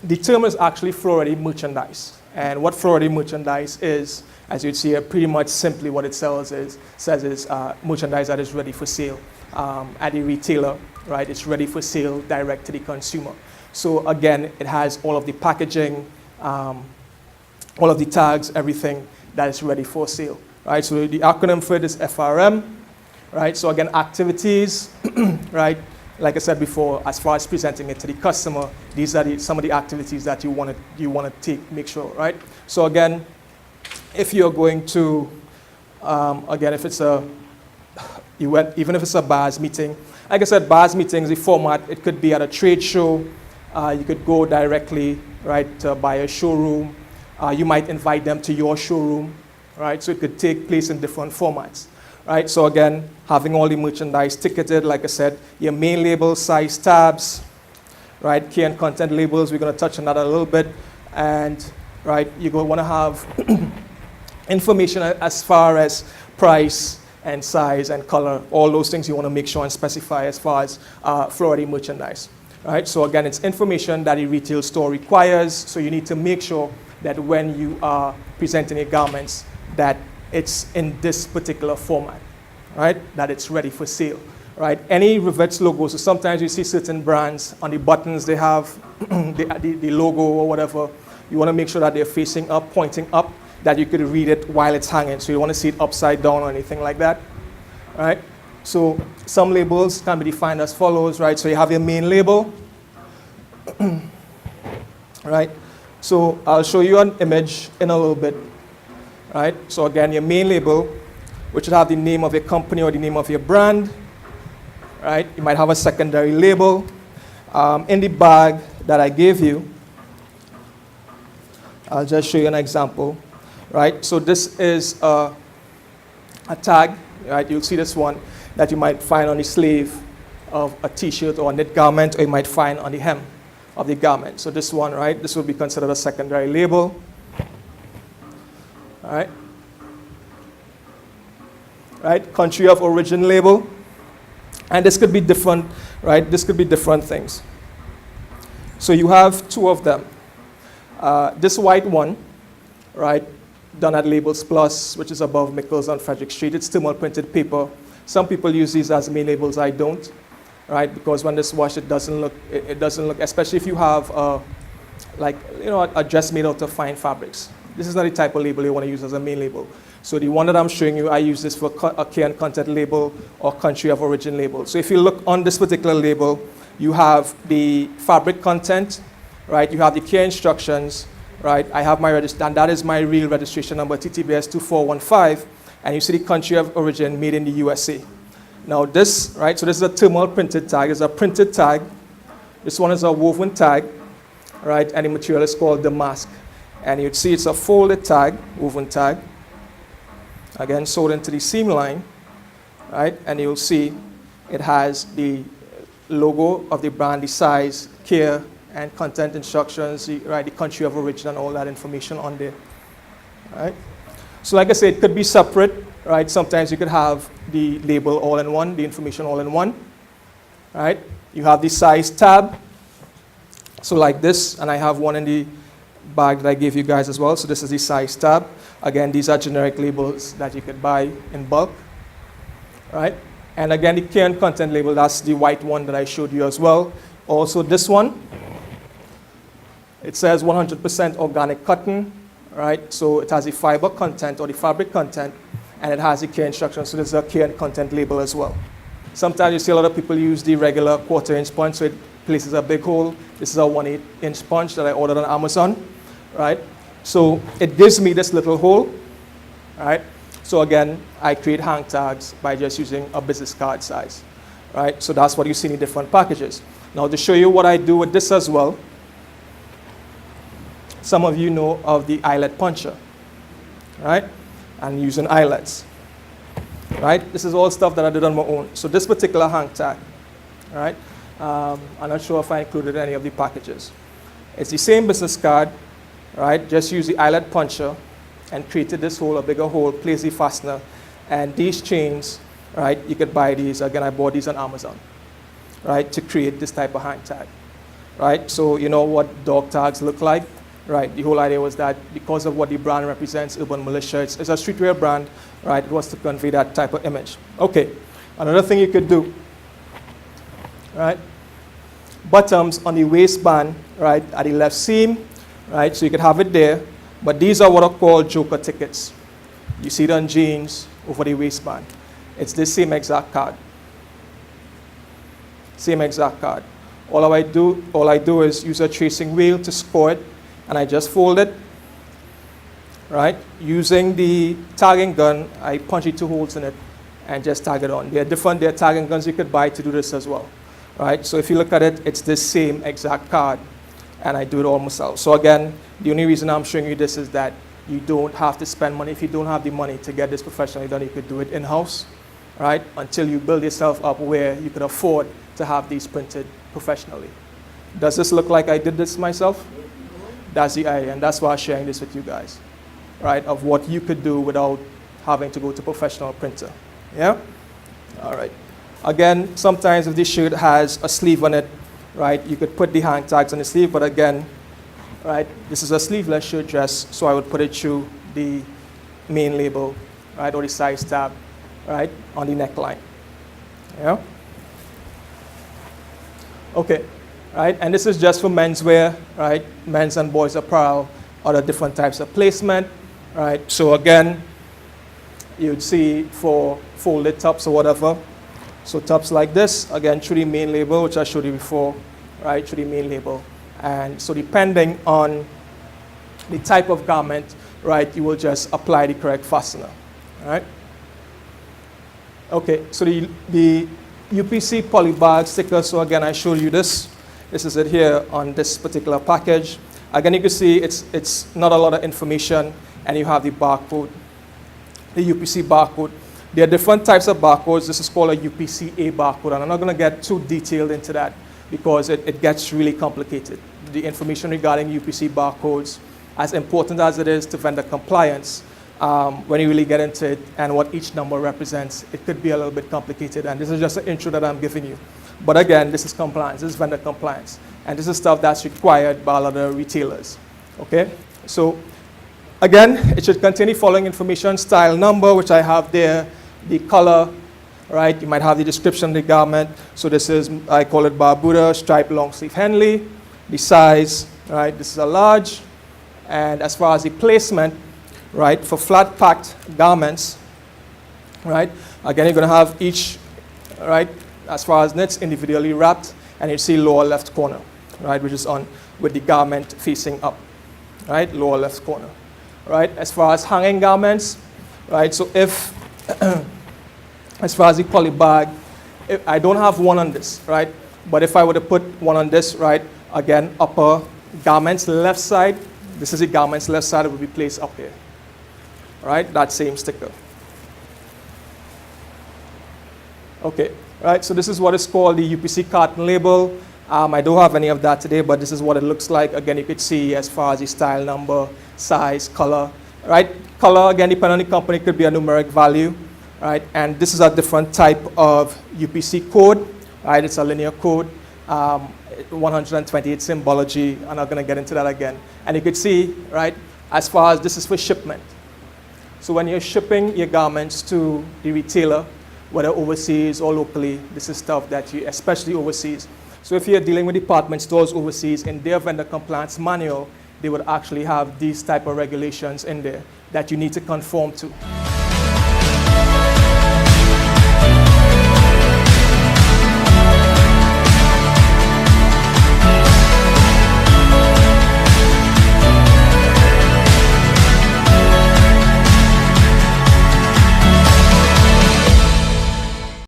the term is actually floor-ready merchandise. And what floor-ready merchandise is, as you'd see here, pretty much simply what it says is merchandise that is ready for sale at a retailer, right? It's ready for sale direct to the consumer. So again, it has all of the packaging, all of the tags, everything that is ready for sale, right? So the acronym for it is FRM, right? So again, activities, right? Like I said before, as far as presenting it to the customer, these are some of the activities that you want to take, make sure, right? So again, if you're going to, again, if it's even if it's a buyers meeting, like I said, buyers meetings, the format, it could be at a trade show. You could go directly, right, to buy a showroom. You might invite them to your showroom, right? So it could take place in different formats. Right, so again, having all the merchandise ticketed, like I said, your main label, size tabs, right, key and content labels, we're going to touch on that a little bit, and right, you're going to want to have information as far as price and size and color, all those things you want to make sure and specify as far as floor-ready merchandise. Right, so again, it's information that a retail store requires, so you need to make sure that when you are presenting your garments, that it's in this particular format, right? That it's ready for sale, right? Any rivets logo, so sometimes you see certain brands on the buttons, they have the logo or whatever. You want to make sure that they're facing up, pointing up, that you could read it while it's hanging. So you want to see it upside down or anything like that, right? So some labels can be defined as follows, right? So you have your main label, right? So I'll show you an image in a little bit. Right? So again, your main label, which would have the name of your company or the name of your brand. Right? You might have a secondary label. In the bag that I gave you, I'll just show you an example. Right? So this is a tag. Right? You'll see this one that you might find on the sleeve of a t-shirt or a knit garment, or you might find on the hem of the garment. So this one, right? This will be considered a secondary label. All right. Right, country of origin label. And this could be different, right? This could be different things. So you have two of them. This white one, right, done at Labels Plus, which is above Mickles on Frederick Street. It's thermal printed paper. Some people use these as main labels. I don't, right? Because when this washed, it doesn't look, especially if you have, a dress made out of fine fabrics. This is not the type of label you want to use as a main label. So the one that I'm showing you, I use this for a key and content label or country of origin label. So if you look on this particular label, you have the fabric content, right? You have the key instructions, right? I have my register, and that is my real registration number, TTBS 2415, and you see the country of origin made in the USA. Now this, right? So this is a thermal printed tag. It's a printed tag. This one is a woven tag, right? And the material is called the mask. And you'd see it's a folded tag, woven tag, again sewed into the seam line, right? And you'll see it has the logo of the brand, the size, care, and content instructions, right? The country of origin and all that information on there, right? So like I said, it could be separate, right? Sometimes you could have the label all in one, the information all in one, right? You have the size tab, so like this, and I have one in the bag that I gave you guys as well. So this is the size tab. Again, these are generic labels that you could buy in bulk, right? And again, the key and content label, that's the white one that I showed you as well. Also this one, it says 100% organic cotton, right? So it has the fiber content or the fabric content, and it has the key instructions. So this is a key and content label as well. Sometimes you see a lot of people use the regular 1/4 inch punch, so it places a big hole. This is a 1/8 inch punch that I ordered on Amazon, right? So it gives me this little hole, right? So again, I create hang tags by just using a business card size, right? So that's what you see in different packages. Now to show you what I do with this as well, some of you know of the eyelet puncher, right? And using eyelets, right? This is all stuff that I did on my own. So this particular hang tag, right? I'm not sure if I included any of the packages. It's the same business card, right? Just use the eyelet puncher and created this hole, a bigger hole, place the fastener, and these chains, right? You could buy these. Again, I bought these on Amazon, right? To create this type of hang tag, right? So you know what dog tags look like, right? The whole idea was that because of what the brand represents, Urban Militia, it's a streetwear brand, right? It was to convey that type of image. Okay, another thing you could do, right? Buttons on the waistband, right, at the left seam, right? So you could have it there, but these are what are called joker tickets. You see it on jeans over the waistband. It's the same exact card. Same exact card. All I do is use a tracing wheel to score it, and I just fold it, right? Using the tagging gun, I punch it 2 holes in it and just tag it on. There are tagging guns you could buy to do this as well, right? So if you look at it, it's the same exact card, and I do it all myself. So again, the only reason I'm showing you this is that you don't have to spend money. If you don't have the money to get this professionally done, you could do it in-house, right? Until you build yourself up where you could afford to have these printed professionally. Does this look like I did this myself? That's the idea, and that's why I'm sharing this with you guys, right? Of what you could do without having to go to professional printer. Yeah? All right. Again, sometimes if this shirt has a sleeve on it, right, you could put the hang tags on the sleeve, but again, right, this is a sleeveless shirt dress, so I would put it through the main label, right, or the size tab, right, on the neckline. Yeah? Okay, right, and this is just for menswear, right, men's and boys apparel, other different types of placement, right, so again, you'd see for folded tops or whatever, so tops like this, again, through the main label, which I showed you before, right, through the main label, and so depending on the type of garment, right, you will just apply the correct fastener, right. Okay, so the UPC polybag sticker, so again, I showed you this. This is it here on this particular package. Again, you can see it's not a lot of information, and you have the barcode, the UPC barcode. There are different types of barcodes. This is called a UPC-A barcode, and I'm not going to get too detailed into that because it gets really complicated. The information regarding UPC barcodes, as important as it is to vendor compliance, when you really get into it and what each number represents, it could be a little bit complicated, and this is just an intro that I'm giving you. But again, this is compliance, this is vendor compliance, and this is stuff that's required by a lot of retailers, okay? So again, it should contain the following information: style number, which I have there, the color, right? You might have the description of the garment. So this is, I call it Barbuda, striped long sleeve Henley, the size, right? This is a large, and as far as the placement, right, for flat packed garments, right, again, you're going to have each, right, as far as knits, individually wrapped, and you see lower left corner, right, which is on with the garment facing up, right, lower left corner, right. As far as hanging garments, right, so if, as far as the poly bag, I don't have one on this, right, but if I were to put one on this, right, again, upper garments left side, this is the garments left side, it will be placed up here. Right, that same sticker. Okay, right, so this is what is called the UPC carton label. I don't have any of that today, but this is what it looks like. Again, you could see as far as the style number, size, color, right? Color, again, depending on the company, could be a numeric value, right? And this is a different type of UPC code, right? It's a linear code, 128 symbology. I'm not gonna get into that again. And you could see, right, as far as this is for shipment. So when you're shipping your garments to the retailer, whether overseas or locally, this is stuff that you, especially overseas. So if you're dealing with department stores overseas, in their vendor compliance manual, they would actually have these type of regulations in there that you need to conform to.